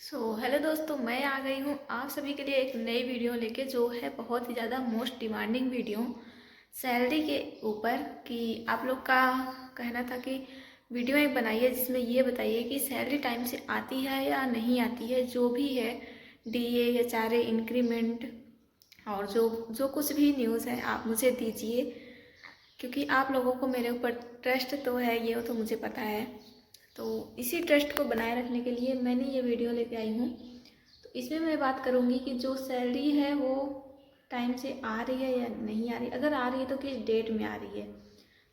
Hello दोस्तों, मैं आ गई हूँ आप सभी के लिए एक नई वीडियो लेके, जो है बहुत ही ज़्यादा मोस्ट डिमांडिंग वीडियो सैलरी के ऊपर। कि आप लोग का कहना था कि वीडियो एक बनाइए जिसमें ये बताइए कि सैलरी टाइम से आती है या नहीं आती है, जो भी है डीए या चारे इंक्रीमेंट और जो जो कुछ भी न्यूज़ है आप मुझे दीजिए, क्योंकि आप लोगों को मेरे ऊपर ट्रस्ट तो है, ये तो मुझे पता है। तो इसी ट्रस्ट को बनाए रखने के लिए मैंने ये वीडियो लेके आई हूँ। तो इसमें मैं बात करूँगी कि जो सैलरी है वो टाइम से आ रही है या नहीं आ रही, अगर आ रही है तो किस डेट में आ रही है।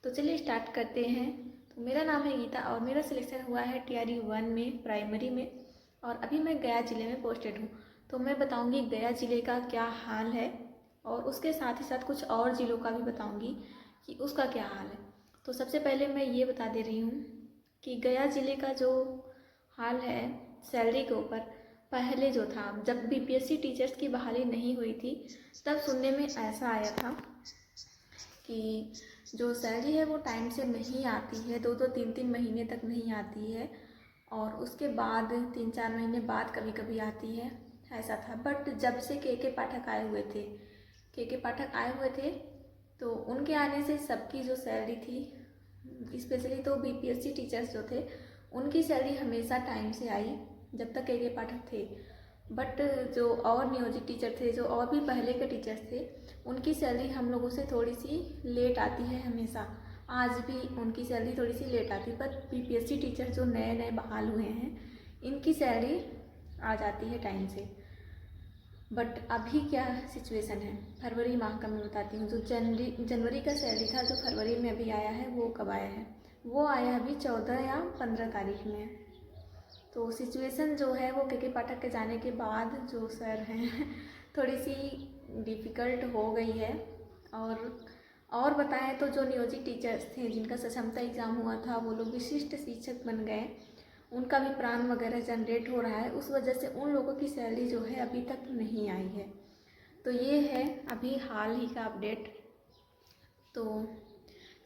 तो चलिए स्टार्ट करते हैं। तो मेरा नाम है गीता और मेरा सिलेक्शन हुआ है टीआरई 1 में, प्राइमरी में, और अभी मैं गया ज़िले में पोस्टेड हूँ। तो मैं बताऊँगी गया ज़िले का क्या हाल है, और उसके साथ ही साथ कुछ और ज़िलों का भी बताऊँगी कि उसका क्या हाल है। तो सबसे पहले मैं ये बता दे रही हूँ कि गया ज़िले का जो हाल है सैलरी के ऊपर, पहले जो था जब बीपीएससी टीचर्स की बहाली नहीं हुई थी, तब सुनने में ऐसा आया था कि जो सैलरी है वो टाइम से नहीं आती है, 2-3 महीने तक नहीं आती है, और उसके बाद 3-4 महीने बाद कभी कभी आती है, ऐसा था। बट जब से के पाठक आए हुए थे, के पाठक आए हुए थे, तो उनके आने से सबकी जो सैलरी थी, स्पेशली तो बीपीएससी टीचर्स जो थे, उनकी सैलरी हमेशा टाइम से आई जब तक के पाठक थे। बट जो और नियोजित टीचर थे, जो और भी पहले के टीचर्स थे, उनकी सैलरी हम लोगों से थोड़ी सी लेट आती है हमेशा। आज भी उनकी सैलरी थोड़ी सी लेट आती है, बट बीपीएससी टीचर जो नए नए बहाल हुए हैं, इनकी सैलरी आ जाती है टाइम से। बट अभी क्या सिचुएशन है, फरवरी माह का मैं बताती हूँ। जो जनवरी का सैलरी था, जो फरवरी में अभी आया है, वो कब आया है? वो आया अभी 14 या 15 तारीख में। तो सिचुएशन जो है वो के पाठक के जाने के बाद जो सर हैं थोड़ी सी डिफ़िकल्ट हो गई है। और बताएं तो जो नियोजित टीचर्स थे, जिनका सक्षमता एग्ज़ाम हुआ था, वो लोग विशिष्ट शिक्षक बन गए, उनका भी प्राण वगैरह जनरेट हो रहा है, उस वजह से उन लोगों की सैलरी जो है अभी तक नहीं आई है। तो ये है अभी हाल ही का अपडेट। तो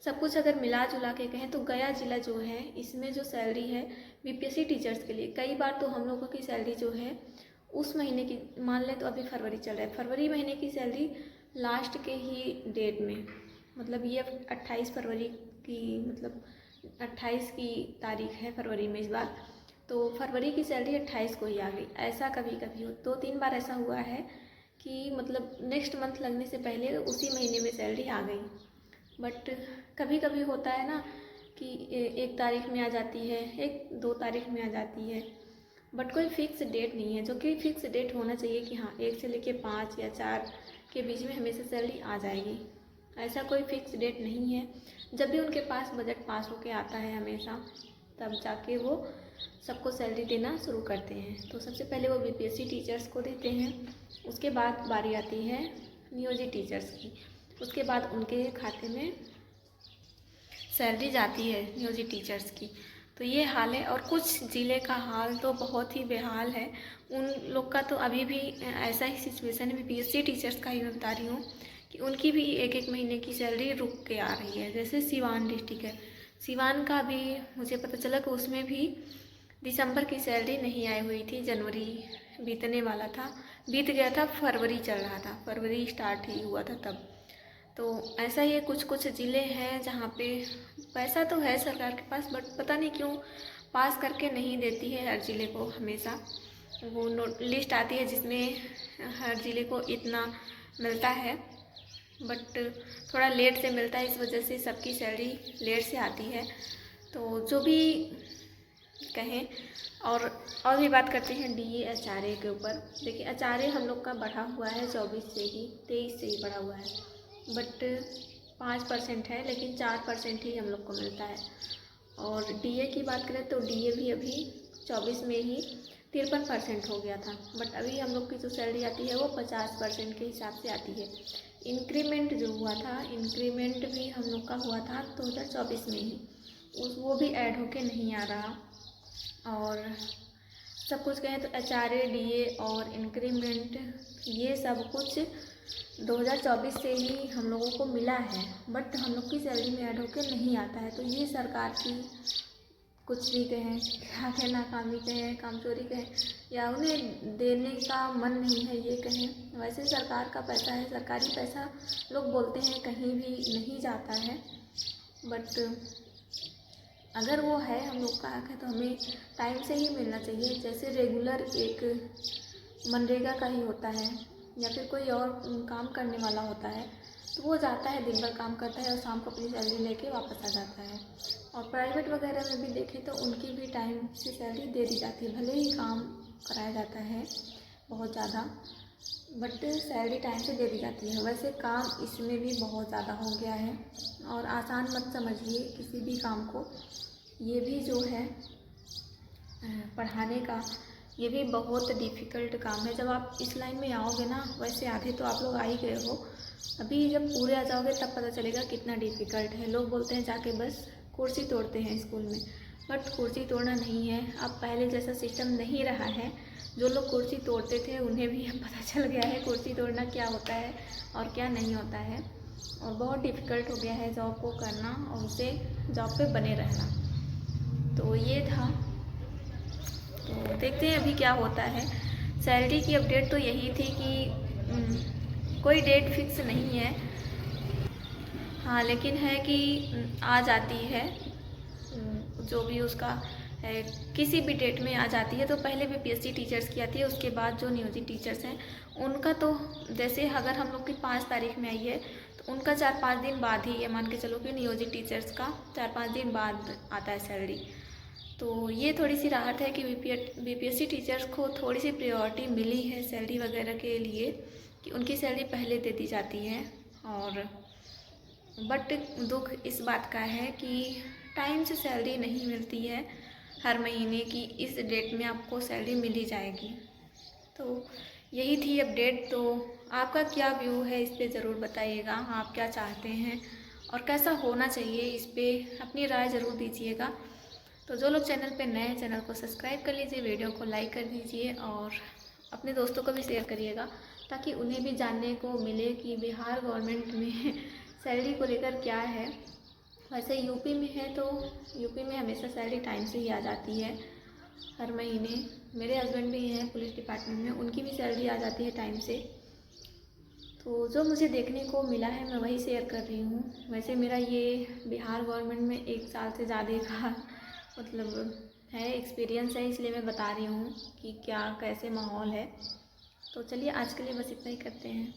सब कुछ अगर मिला जुला के कहें तो गया ज़िला जो है, इसमें जो सैलरी है बीपीएससी टीचर्स के लिए, कई बार तो हम लोगों की सैलरी जो है उस महीने की, मान लें तो अभी फरवरी चल रहा है, फरवरी महीने की सैलरी लास्ट के ही डेट में, मतलब ये 28 फरवरी की, मतलब 28 की तारीख है फरवरी में इस बार, तो फरवरी की सैलरी 28 को ही आ गई। ऐसा कभी कभी हो, 2-3 बार ऐसा हुआ है कि मतलब नेक्स्ट मंथ लगने से पहले उसी महीने में सैलरी आ गई। बट कभी कभी होता है ना कि 1 तारीख में आ जाती है, 1-2 तारीख में आ जाती है, बट कोई फिक्स डेट नहीं है। जो कि फिक्स डेट होना चाहिए कि हाँ 1 से लेके 5 या 4 के बीच में हमेशा सैलरी आ जाएगी, ऐसा कोई फिक्स डेट नहीं है। जब भी उनके पास बजट पास होके आता है हमेशा, तब जाके वो सबको सैलरी देना शुरू करते हैं। तो सबसे पहले वो बीपीएससी टीचर्स को देते हैं, उसके बाद बारी आती है नियोजित टीचर्स की, उसके बाद उनके खाते में सैलरी जाती है नियोजित टीचर्स की। तो ये हाल है। और कुछ ज़िले का हाल तो बहुत ही बेहाल है, उन लोग का तो अभी भी ऐसा ही सिचुएशन है। बीपीएससी टीचर्स का ही मैं बता रही हूँ कि उनकी भी 1-1 महीने की सैलरी रुक के आ रही है। जैसे सिवान डिस्ट्रिक्ट है, सिवान का भी मुझे पता चला कि उसमें भी दिसंबर की सैलरी नहीं आई हुई थी, जनवरी बीतने वाला था, बीत गया था, फरवरी चल रहा था, फरवरी स्टार्ट ही हुआ था तब। तो ऐसा ही कुछ कुछ ज़िले हैं जहाँ पे पैसा तो है सरकार के पास, बट पता नहीं क्यों पास करके नहीं देती है हर ज़िले को। हमेशा वो नोट लिस्ट आती है जिसमें हर ज़िले को इतना मिलता है, बट थोड़ा लेट से मिलता है, इस वजह से सबकी सैलरी लेट से आती है। तो जो भी कहें, और भी बात करते हैं डीए एचआरए के ऊपर। देखिए एचआरए हम लोग का बढ़ा हुआ है 24 से ही, 23 से ही बढ़ा हुआ है, बट 5% है, लेकिन 4% ही हम लोग को मिलता है। और डीए की बात करें तो डीए भी अभी 24 में ही 53% हो गया था, बट अभी हम लोग की जो सैलरी आती है वो 50% के हिसाब से आती है। इंक्रीमेंट जो हुआ था, इंक्रीमेंट भी हम लोग का हुआ था 2024 में ही, वो भी ऐड होके नहीं आ रहा। और सब कुछ कहें तो एचआरए, डीए और इंक्रीमेंट, ये सब कुछ 2024 से ही हम लोगों को मिला है, बट हम लोग की सैलरी में ऐड होकर नहीं आता है। तो ये सरकार की कुछ भी कहें, क्या कहें, नाकामी कहें, कामचोरी कहें, या उन्हें देने का मन नहीं है ये कहें। वैसे सरकार का पैसा है, सरकारी पैसा लोग बोलते हैं कहीं भी नहीं जाता है, बट अगर वो है हम लोग का हक है तो हमें टाइम से ही मिलना चाहिए। जैसे रेगुलर एक मनरेगा का ही होता है या फिर कोई और काम करने वाला होता है, तो वो जाता है, दिन भर काम करता है और शाम को अपनी सैलरी लेके वापस आ जाता है। और प्राइवेट वगैरह में भी देखें तो उनकी भी टाइम से सैलरी दे दी जाती है, भले ही काम कराया जाता है बहुत ज़्यादा, बट सैलरी टाइम से दे दी जाती है। वैसे काम इसमें भी बहुत ज़्यादा हो गया है और आसान मत समझिए किसी भी काम को। ये भी जो है पढ़ाने का, ये भी बहुत डिफ़िकल्ट काम है। जब आप इस लाइन में आओगे ना, वैसे आधे तो आप लोग आ ही गए हो, अभी जब पूरे आ जाओगे तब पता चलेगा कितना डिफ़िकल्ट है। लोग बोलते हैं जाके बस कुर्सी तोड़ते हैं स्कूल में, बट कुर्सी तोड़ना नहीं है। अब पहले जैसा सिस्टम नहीं रहा है। जो लोग कुर्सी तोड़ते थे उन्हें भी अब पता चल गया है कुर्सी तोड़ना क्या होता है और क्या नहीं होता है, और बहुत डिफ़िकल्ट हो गया है जॉब को करना और उसे जॉब पे बने रहना। तो ये था, तो देखते हैं अभी क्या होता है। सैलरी की अपडेट तो यही थी कि कोई डेट फिक्स नहीं है, हाँ, लेकिन है कि आ जाती है, जो भी उसका है किसी भी डेट में आ जाती है। तो पहले बीपीएससी टीचर्स की आती है, उसके बाद जो नियोजित टीचर्स हैं उनका तो जैसे अगर हम लोग की 5 तारीख में आई है तो उनका 4-5 दिन बाद ही, ये मान के चलो कि नियोजित टीचर्स का 4-5 दिन बाद आता है सैलरी। तो ये थोड़ी सी राहत है कि बीपीएससी टीचर्स को थोड़ी सी प्रायोरिटी मिली है सैलरी वगैरह के लिए, कि उनकी सैलरी पहले दे दी जाती है। और बट दुख इस बात का है कि टाइम से सैलरी नहीं मिलती है हर महीने की, इस डेट में आपको सैलरी मिल ही जाएगी। तो यही थी अपडेट। तो आपका क्या व्यू है इस पे ज़रूर बताइएगा, आप क्या चाहते हैं और कैसा होना चाहिए, इस पे अपनी राय ज़रूर दीजिएगा। तो जो लोग चैनल पे नए हैं, चैनल को सब्सक्राइब कर लीजिए, वीडियो को लाइक कर दीजिए और अपने दोस्तों को भी शेयर करिएगा, ताकि उन्हें भी जानने को मिले कि बिहार गवर्नमेंट में सैलरी को लेकर क्या है। वैसे यूपी में है तो यूपी में हमेशा सैलरी टाइम से ही आ जाती है हर महीने। मेरे हस्बैंड भी हैं पुलिस डिपार्टमेंट में, उनकी भी सैलरी आ जाती है टाइम से। तो जो मुझे देखने को मिला है मैं वही शेयर कर रही हूँ। वैसे मेरा ये बिहार गवर्नमेंट में 1 साल से ज़्यादा का मतलब है, एक्सपीरियंस है, इसलिए मैं बता रही हूँ कि क्या कैसे माहौल है। तो चलिए आज के लिए बस इतना ही करते हैं।